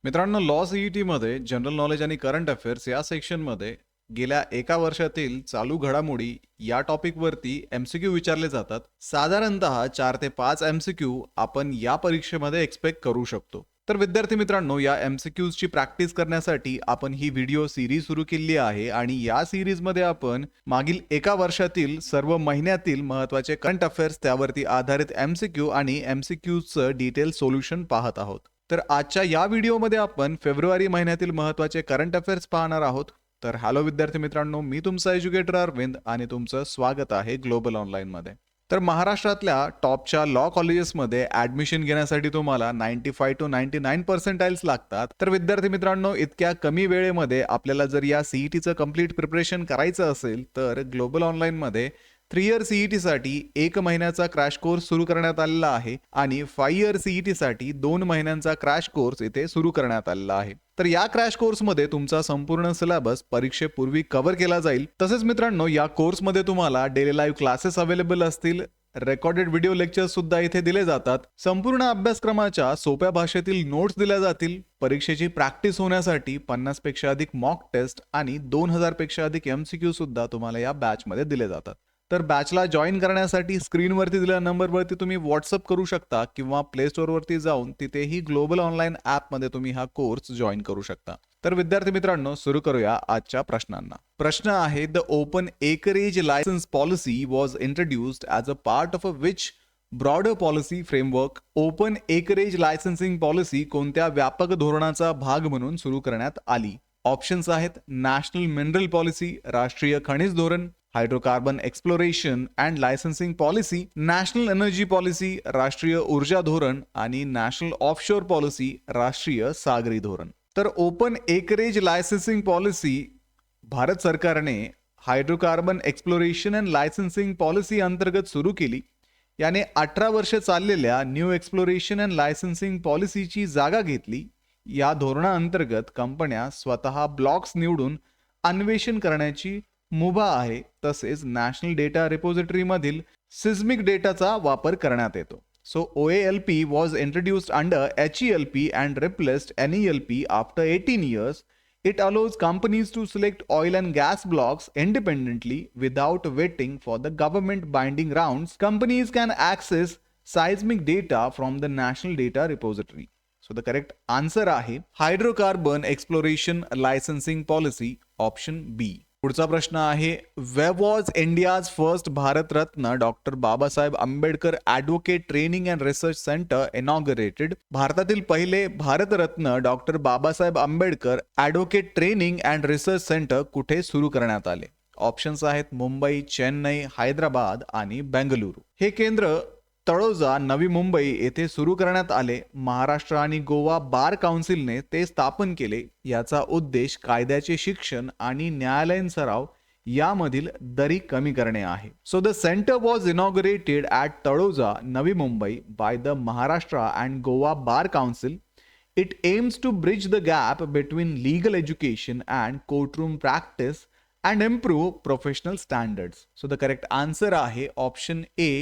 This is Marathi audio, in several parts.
मित्रांनो, लॉ सीईटी मध्ये जनरल नॉलेज आणि करंट अफेअर्स या सेक्शनमध्ये गेल्या एका वर्षातील चालू घडामोडी या टॉपिकवरती एमसीक्यू विचारले जातात. साधारणतः 4 ते 5 एमसीक्यू आपण या परीक्षेमध्ये एक्सपेक्ट करू शकतो. तर विद्यार्थी मित्रांनो, या एमसीक्यूजची प्रॅक्टिस करण्यासाठी आपण ही व्हिडिओ सिरीज सुरू केली आहे आणि या सिरीजमध्ये आपण मागील एका वर्षातील सर्व महिन्यातील महत्त्वाचे करंट अफेअर्स त्यावरती आधारित एमसीक्यू आणि एमसीक्यूजचं डिटेल सोल्युशन पाहत आहोत. तर आजच्या या व्हिडिओमध्ये आपण फेब्रुवारी महिन्यातील महत्त्वाचे करंट अफेअर्स पाहणार आहोत. तर हॅलो विद्यार्थी मित्रांनो, मी तुमचा एज्युकेटर अरविंद आणि तुमचं स्वागत आहे ग्लोबल ऑनलाईनमध्ये. तर महाराष्ट्रातल्या टॉपच्या लॉ कॉलेजेसमध्ये ॲडमिशन घेण्यासाठी तुम्हाला 95 to 99 पर्सेंटाइल्स लागतात. तर विद्यार्थी मित्रांनो, इतक्या कमी वेळेमध्ये आपल्याला जर या सीईटीचं कम्प्लीट प्रिपरेशन करायचं असेल तर ग्लोबल ऑनलाईनमध्ये 3 इयर सीईटी साठी 1 महिन्याचा क्रॅश कोर्स सुरू करण्यात आलेला आहे आणि 5 इयर सीईटी साठी 2 महिन्यांचा क्रॅश कोर्स इथे सुरू करण्यात आलेला आहे. तर या क्रॅश कोर्समध्ये तुमचा संपूर्ण सिलेबस परीक्षेपूर्वी कव्हर केला जाईल. तसेच मित्रांनो, या कोर्समध्ये तुम्हाला डेली लाईव्ह क्लासेस अवेलेबल असतील. रेकॉर्डेड व्हिडिओ लेक्चर्स सुद्धा इथे दिले जातात. संपूर्ण अभ्यासक्रमाच्या सोप्या भाषेतील नोट्स दिल्या जातील. परीक्षेची प्रॅक्टिस होण्यासाठी 50 पेक्षा अधिक मॉक टेस्ट आणि 2000 पेक्षा अधिक एमसीक्यू सुद्धा तुम्हाला या बॅचमध्ये दिले जातात. तर बॅचला जॉईन करण्यासाठी स्क्रीनवरती दिलेल्या नंबरवरती तुम्ही व्हॉट्सअप करू शकता किंवा प्ले स्टोअरवरती जाऊन तिथेही ग्लोबल ऑनलाईन ॲपमध्ये तुम्ही हा कोर्स जॉईन करू शकता. तर विद्यार्थी मित्रांनो, सुरू करूया आजच्या प्रश्नांना. प्रश्न आहे, the open acreage licence policy was introduced as a part of a which broader policy framework. Open acreage licensing policy कोणत्या व्यापक धोरणाचा भाग म्हणून सुरू करण्यात आली? ऑप्शन्स आहेत नॅशनल मिनरल पॉलिसी, राष्ट्रीय खनिज धोरण, hydrocarbon exploration and licensing policy, national energy policy, राष्ट्रीय ऊर्जा धोरण आणि नॅशनल ऑफशोर पॉलिसी, राष्ट्रीय सागरी धोरण. तर open acreage licensing policy Bharat सरकारने hydrocarbon exploration and licensing policy अंतर्गत सुरू केली. याने 18 वर्ष चाललेल्या न्यू एक्सप्लोरेशन अँड लायसन्सिंग पॉलिसीची जागा घेतली. या धोरणाअंतर्गत कंपन्या स्वतः ब्लॉक्स निवडून अन्वेषण करण्याची मुभा आहे. तसेच नॅशनल डेटा रिपॉझिटरी मधील सिस्मिक डेटाचा वापर करण्यात येतो. So OALP was introduced under HELP and replaced NELP after 18 years. It allows companies to select oil and gas blocks independently without waiting for the government binding rounds. Companies can access seismic data from the National Data Repository. So the correct answer आहे hydrocarbon exploration licensing policy, option B. पुढचा प्रश्न आहे, where was India's first Bharat Ratna doctor Babasaheb Ambedkar advocate training and research centre inaugurated? भारतातील पहिले Bharat Ratna doctor Babasaheb Ambedkar advocate training and research centre कुठे सुरू करण्यात आले? ऑप्शन्स आहेत मुंबई, चेन्नई, हैदराबाद आणि बेंगलुरू. हे केंद्र तळोजा, नवी मुंबई येथे सुरू करण्यात आले. महाराष्ट्र आणि गोवा बार काउन्सिलने ते स्थापन केले. याचा उद्देश कायद्याचे शिक्षण आणि न्यायालयीन सराव यामधील दरी कमी करणे आहे. So the centre was inaugurated at Taloja, Navi Mumbai by the Maharashtra and Goa bar council. It aims to bridge the gap between legal education and courtroom practice and improve professional standards. So the correct answer आहे option A,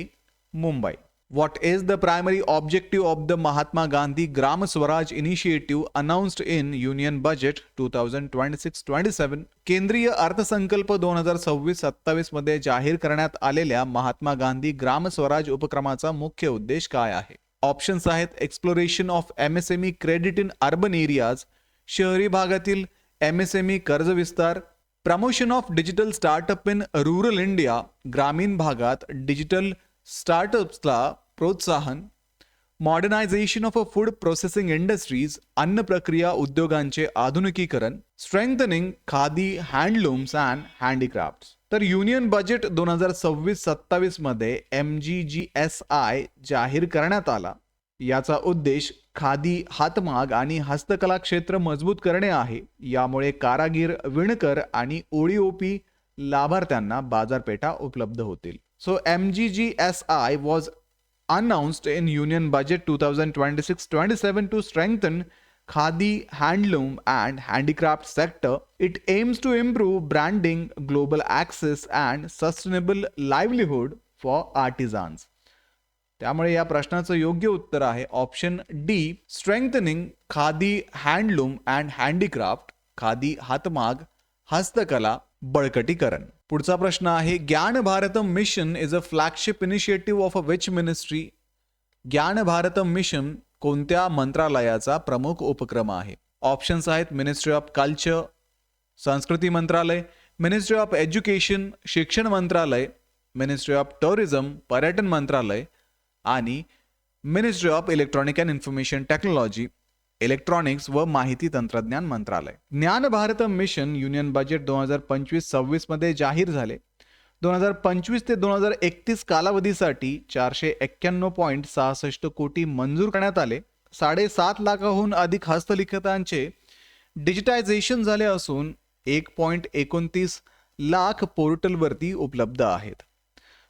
Mumbai. What is the primary objective of the Mahatma Gandhi Gram Swaraj Initiative announced in Union Budget 2026-27? केंद्रीय अर्थसंकल्प 2026-27 मध्ये जाहीर करण्यात आलेल्या महात्मा गांधी ग्राम स्वराज उपक्रमाचा मुख्य उद्देश काय आहे? ऑप्शन्स आहेत exploration of MSME credit in urban areas, शहरी भागातील MSME कर्ज विस्तार, promotion of digital startup in rural India, ग्रामीण भागात डिजिटल स्टार्टअप्सला प्रोत्साहन, modernisation of a food processing industries, अन्न प्रक्रिया उद्योगांचे आधुनिकीकरण, स्ट्रेंथनिंग खादी हँडलूम्स अँड हँडीक्राफ्ट्स. तर युनियन बजेट 2026-27 मध्ये MGGSI जाहीर करण्यात आला. याचा उद्देश खादी, हातमाग आणि हस्तकला क्षेत्र मजबूत करणे आहे. यामुळे कारागीर, विणकर आणि ODOP लाभार्थ्यांना बाजारपेठा उपलब्ध होतील. So MGGSI was announced in Union Budget 2026-27 to strengthen Khadi, handloom and handicraft sector. It aims to improve branding, global access and sustainable livelihood for artisans. त्यामुळे या प्रश्नाचं योग्य उत्तर आहे option D, strengthening khadi handloom and handicraft, khadi हातमाग, हस्तकला, बळकटीकरण. पुढचा प्रश्न आहे ज्ञान Bharatam mission is a flagship initiative of a which ministry. ज्ञान भारतम मिशन कोणत्या मंत्रालयाचा प्रमुख उपक्रम आहे? ऑप्शन्स आहेत मिनिस्ट्री ऑफ कल्चर, संस्कृती मंत्रालय, मिनिस्ट्री ऑफ एज्युकेशन, शिक्षण मंत्रालय, मिनिस्ट्री ऑफ टुरिझम, पर्यटन मंत्रालय आणि ministry of electronic and information technology, electronics व माहिती तंत्रज्ञान मंत्रालय. ज्ञान भारतम मिशन युनियन बजेट 2025-26 मध्ये जाहीर झाले. 2025 ते 2031 कालावधीसाठी 491.66 कोटी मंजूर करण्यात आले. 7.5 लाखाहून अधिक हस्तलिखितांचे डिजिटायझेशन झाले असून 1.29 लाख पोर्टलवरती उपलब्ध आहेत.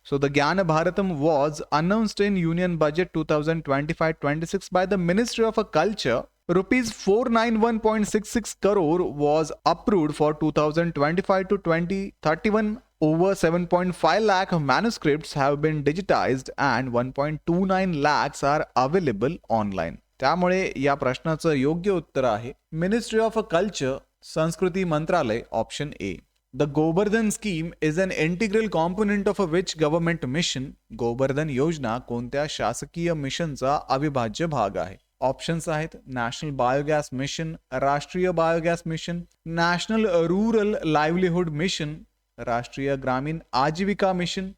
So the Gyan Bharatam was announced in Union Budget 2025-26 by the Ministry of Culture. Rupees 491.66 crore was approved for 2025 to 2031. Over 7.5 lakh manuscripts have been digitized and 1.29 lakhs are available online. त्यामुळे या प्रश्नाचं योग्य उत्तर आहे मिनिस्ट्री ऑफ कल्चर, संस्कृती मंत्रालय, option A. The Govardhan scheme is an integral component of a which government mission? Govardhan योजना कोणत्या शासकीय मिशनचा अविभाज्य भाग आहे? ऑप्शन्स आहेत नॅशनल बायोगॅस मिशन, राष्ट्रीय biogas mission, national rural livelihood mission, राष्ट्रीय ग्रामीण आजीविका mission,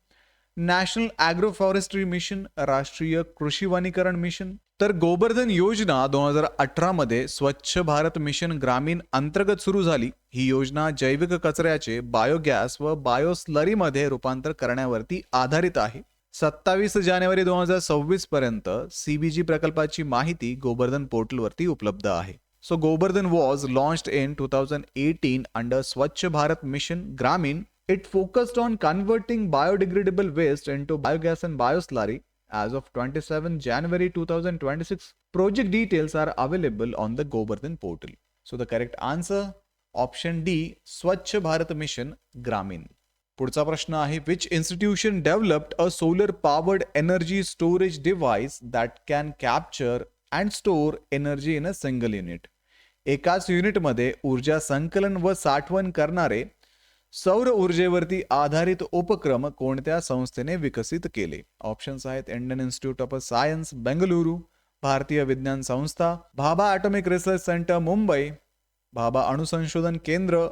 national agro forestry mission, राष्ट्रीय कृषी वनीकरण मिशन. तर गोवर्धन योजना 2018 मध्ये स्वच्छ भारत मिशन ग्रामीण अंतर्गत सुरू झाली. ही योजना जैविक कचऱ्याचे बायोगॅस व बायोस्लरीमध्ये रूपांतर करण्यावरती आधारित आहे. 27 जानेवारी 2026 पर्यंत CBG प्रकल्पाची माहिती गोवर्धन पोर्टलवरती उपलब्ध आहे. So Govardhan was launched in 2018 under स्वच्छ भारत मिशन ग्रामीण. It focused on converting biodegradable waste into biogas and bioslurry. As of 27 January 2026, project details are available on the Govardhan portal. So the correct answer, option D, Swachh Bharat Mission Gramin. पुढचा प्रश्न आहे which institution developed a solar powered energy storage device that can capture and store energy in a single unit. एकाच युनिटमध्ये ऊर्जा संकलन व साठवण करणारे सौर ऊर्जेवरती आधारित उपक्रम कोणत्या संस्थेने विकसित केले? ऑप्शन्स आहेत Indian Institute of Science Bengaluru, भारतीय विज्ञान संस्था, Bhabha Atomic Research Centre Mumbai, Bhabha अणुसंशोधन केंद्र,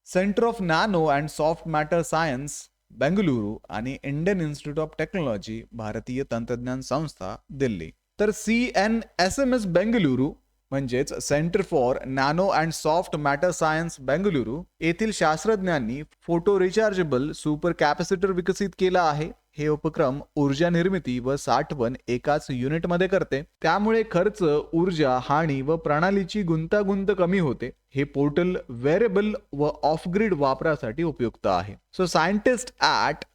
Centre of Nano and soft matter Science Bengaluru आणि इंडियन इन्स्टिट्यूट ऑफ टेक्नॉलॉजी, भारतीय तंत्रज्ञान संस्था दिल्ली. तर CNSMS बेंगलुरू म्हणजेच centre for nano and soft matter Science Bengaluru येथील शास्त्रज्ञांनी फोटो रिचार्जेबल सुपर कॅपॅसिटर विकसित केला आहे. हे उपक्रम ऊर्जा निर्मिती व साठवण एकाच युनिटमध्ये करते. त्यामुळे खर्च, ऊर्जा हानी व प्रणालीची गुंतागुंत कमी होते. हे पोर्टल वेअरेबल व ऑफ ग्रिड वापरासाठी उपयुक्त आहे. So scientist at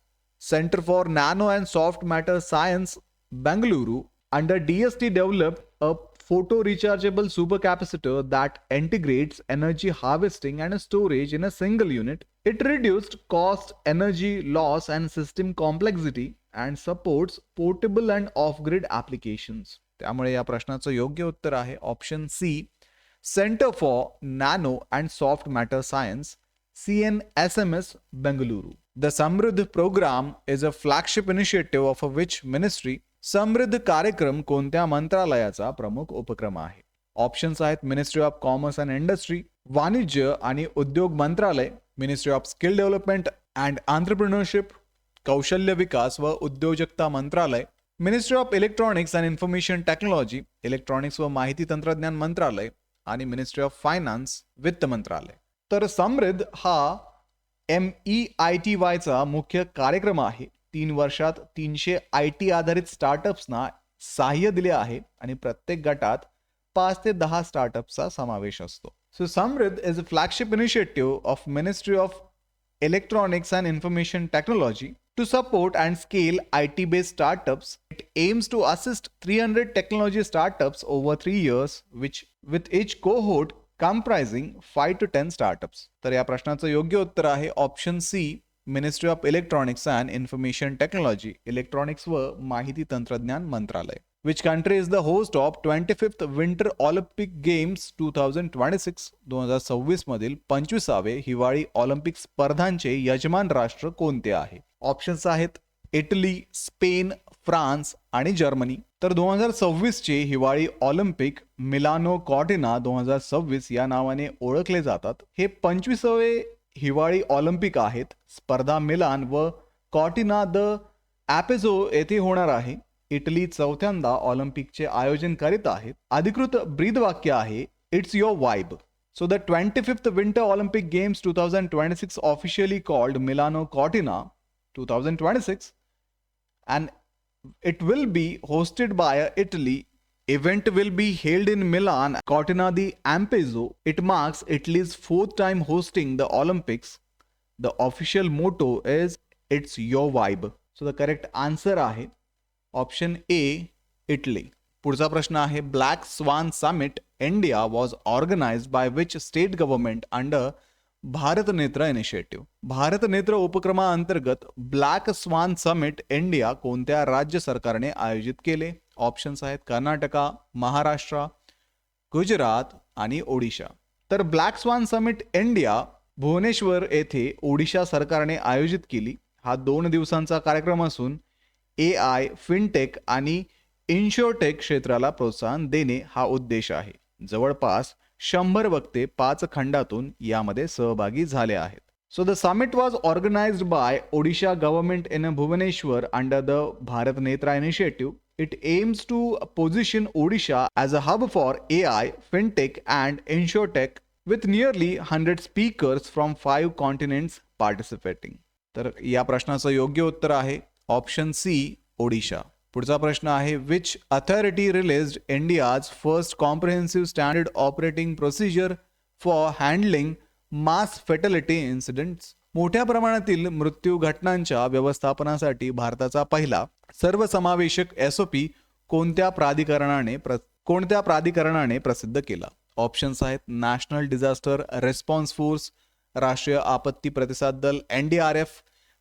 centre for nano and soft matter Science Bengaluru under DST developed a photo rechargeable supercapacitor that integrates energy harvesting and storage in a single unit. It reduced cost, energy loss and system complexity and supports portable and off-grid applications. त्यामुळे या प्रश्नाचं योग्य उत्तर आहे option C, centre for nano and soft matter science, CNSMS Bengaluru. The Samriddh program is a flagship initiative of which ministry? समृद्ध कार्यक्रम कोणत्या मंत्रालयाचा प्रमुख उपक्रम आहे? ऑप्शन्स आहेत ministry of commerce and industry, वाणिज्य आणि उद्योग मंत्रालय, ministry of skill development and entrepreneurship, कौशल्य विकास व उद्योजकता मंत्रालय, ministry of electronics and information technology, electronics व माहिती तंत्रज्ञान मंत्रालय आणि मिनिस्ट्री ऑफ फायनान्स, वित्त मंत्रालय. तर समृद्ध हा MEITYचा मुख्य कार्यक्रम आहे. 3 वर्षात 300 IT आधारित स्टार्टअप्सना सहाय्य दिले आहे आणि प्रत्येक गटात 5 ते 10 स्टार्टअप्सचा समावेश असतो. सो समृद्ध is a flagship initiative of ministry of electronics and information technology to support and scale IT-based startups. It aims to assist 300 technology startups over 3 years, which with each cohort comprising 5 to 10 startups. तर या प्रश्नाचं योग्य उत्तर आहे option C, ministry of electronics and information technology, electronics व माहिती तंत्रज्ञान मंत्रालय. Which country is the host of 25th Winter Olympic Games 2026? 2026 मधील 25वे हिवाळी ऑलिम्पिक स्पर्धांचे यजमान राष्ट्र कोणते आहे? ऑप्शन्स आहेत इटली, स्पेन, फ्रान्स आणि जर्मनी. तर 2026 चे हिवाळी ऑलिम्पिक मिलानो कॉर्टिना 2026 या नावाने ओळखले जातात. हे 25वे हिवाळी ऑलिम्पिक आहेत. स्पर्धा मिलान व कॉर्टिना द ॲपेझो येथे होणार आहे. इटली चौथ्यांदा ऑलिम्पिकचे आयोजन करीत आहेत. अधिकृत ब्रीदवाक्य आहे it's your vibe. So the 25th Winter Olympic Games 2026 officially called Milano Cortina 2026 and it will be hosted by Italy. Event will be held in Milan, Cortina di Ampezzo. It marks Italy's 4th time hosting the Olympics. The official motto is it's your vibe. So the correct answer आहे ऑप्शन ए, इटली. पुढचा प्रश्न आहे black swan summit India was organised by which state government under Bharat Netra initiative. Bharat नेत्र उपक्रमाअंतर्गत ब्लॅक स्वान समिट इंडिया कोणत्या राज्य सरकारने आयोजित केले? ऑप्शन्स आहेत कर्नाटका, महाराष्ट्र, गुजरात आणि ओडिशा. तर black swan summit India Bhubaneswar येथे ओडिशा सरकारने आयोजित केली. हा 2 दिवसांचा कार्यक्रम असून AI, फिनटेक आणि इन्शुरटेक क्षेत्राला प्रोत्साहन देणे हा उद्देश आहे. जवळपास 100 वक्ते 5 खंडातून यामध्ये सहभागी झाले आहेत. So the summit was organised by Odisha government in Bhubaneswar under the Bharat Netra initiative. It aims to position Odisha as a hub for AI, fintech and insurtech with nearly 100 speakers from 5 continents participating. तर या प्रश्नाचं योग्य उत्तर आहे ऑप्शन सी, ओडिशा. पुढचा प्रश्न आहे which authority released India's first comprehensive standard operating procedure for handling mass fatality incidents. मोठ्या प्रमाणातील मृत्यू घटनांच्या व्यवस्थापनासाठी भारताचा पहिला सर्वसमावेशक SOP कोणत्या प्राधिकरणाने प्रसिद्ध केला? ऑप्शन्स आहेत नॅशनल डिझास्टर रिस्पॉन्स फोर्स, राष्ट्रीय आपत्ती प्रतिसाद दल NDRF,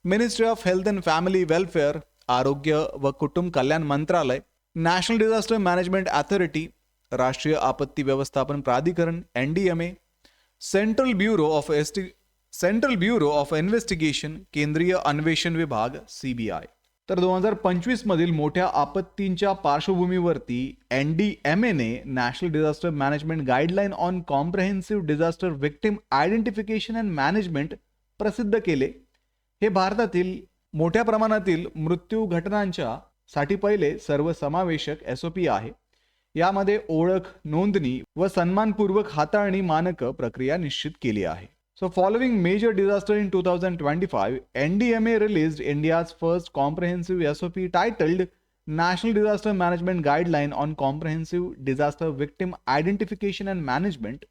ministry of health and family welfare, आरोग्य व कुटुंब कल्याण मंत्रालय, नॅशनल डिझास्टर मॅनेजमेंट अथॉरिटी, राष्ट्रीय आपत्ती व्यवस्थापन प्राधिकरण NDMA, central bureau of investigation, केंद्रीय अन्वेषण विभाग CBI. तर 2025 मधील मोठ्या आपत्तींच्या पार्श्वभूमीवरती NDMA ने national disaster management guideline on comprehensive disaster victim identification and management प्रसिद्ध केले. हे भारतातील मोठ्या प्रमाणातील मृत्यू घटनांच्या साठी पहिले सर्वसमावेशक SOP आहे. यामध्ये ओळख, नोंदणी व सन्मानपूर्वक हाताळणी मानक प्रक्रिया निश्चित केली आहे. So following major disaster in 2025, NDMA released India's first comprehensive SOP titled national disaster management guideline on comprehensive disaster victim identification and management.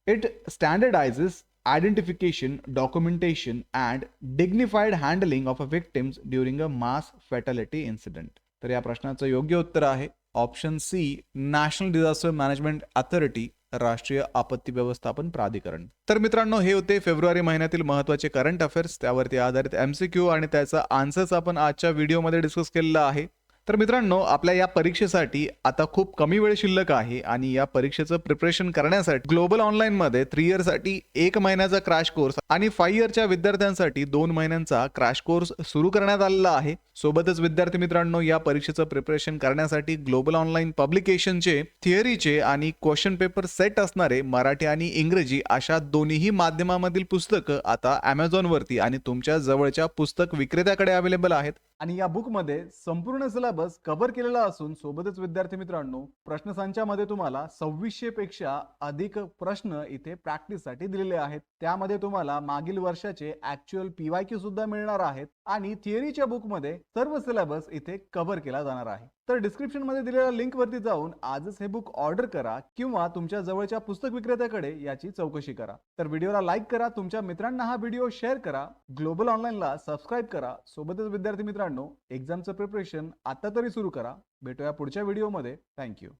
It standardizes identification, documentation and dignified handling of victims during a mass fatality incident. तर या प्रश्नाचं योग्य उत्तर आहे option C, national disaster management authority, राष्ट्रीय आपत्ती व्यवस्थापन प्राधिकरण. तर मित्रांनो, हे होते फेब्रुवारी महिन्यातील महत्त्वाचे करंट अफेअर्स. त्यावरती आधारित MCQ आणि त्याचा आन्सर्स आपण आजच्या व्हिडिओमध्ये डिस्कस केलेला आहे. तर मित्रांनो, आपल्या या परीक्षेसाठी आता खूप कमी वेळ शिल्लक आहे आणि या परीक्षेचं प्रिपरेशन करण्यासाठी ग्लोबल ऑनलाईन मध्ये 3 इयरसाठी 1 महिन्याचा क्रॅश कोर्स आणि 5 इयरच्या विद्यार्थ्यांसाठी 2 महिन्यांचा क्रॅश कोर्स सुरू करण्यात आलेला आहे. सोबतच विद्यार्थी मित्रांनो, या परीक्षेचं प्रिपरेशन करण्यासाठी ग्लोबल ऑनलाईन पब्लिकेशनचे थिअरीचे आणि क्वेश्चन पेपर सेट असणारे मराठी आणि इंग्रजी अशा दोन्ही माध्यमामधील पुस्तकं आता Amazon वरती आणि तुमच्या जवळच्या पुस्तक विक्रेत्याकडे अवेलेबल आहेत. आणि या बुकमध्ये संपूर्ण सिलेबस कव्हर केलेला असून सोबतच विद्यार्थी मित्रांनो, प्रश्नसंचामध्ये तुम्हाला 2600 पेक्षा अधिक प्रश्न इथे प्रॅक्टिससाठी दिलेले आहेत. त्यामध्ये तुम्हाला मागील वर्षाचे ऍक्च्युअल PYQ सुद्धा मिळणार आहेत आणि थिअरीच्या बुकमध्ये सर्व सिलेबस इथे कव्हर केला जाणार आहे. तर डिस्क्रिप्शन मध्ये दिलेल्या लिंक वरती जाऊन आजच हे बुक ऑर्डर करा किंवा तुमच्या जवळच्या पुस्तक विक्रेत्याकडे याची चौकशी करा. तर व्हिडिओला लाईक करा, तुमच्या मित्रांना हा व्हिडिओ शेअर करा, ग्लोबल ऑनलाईनला सबस्क्राईब करा. सोबतच विद्यार्थी मित्रांनो, एक्झामचं प्रिपरेशन आता तरी सुरू करा. भेटूया पुढच्या व्हिडिओमध्ये. थँक्यू.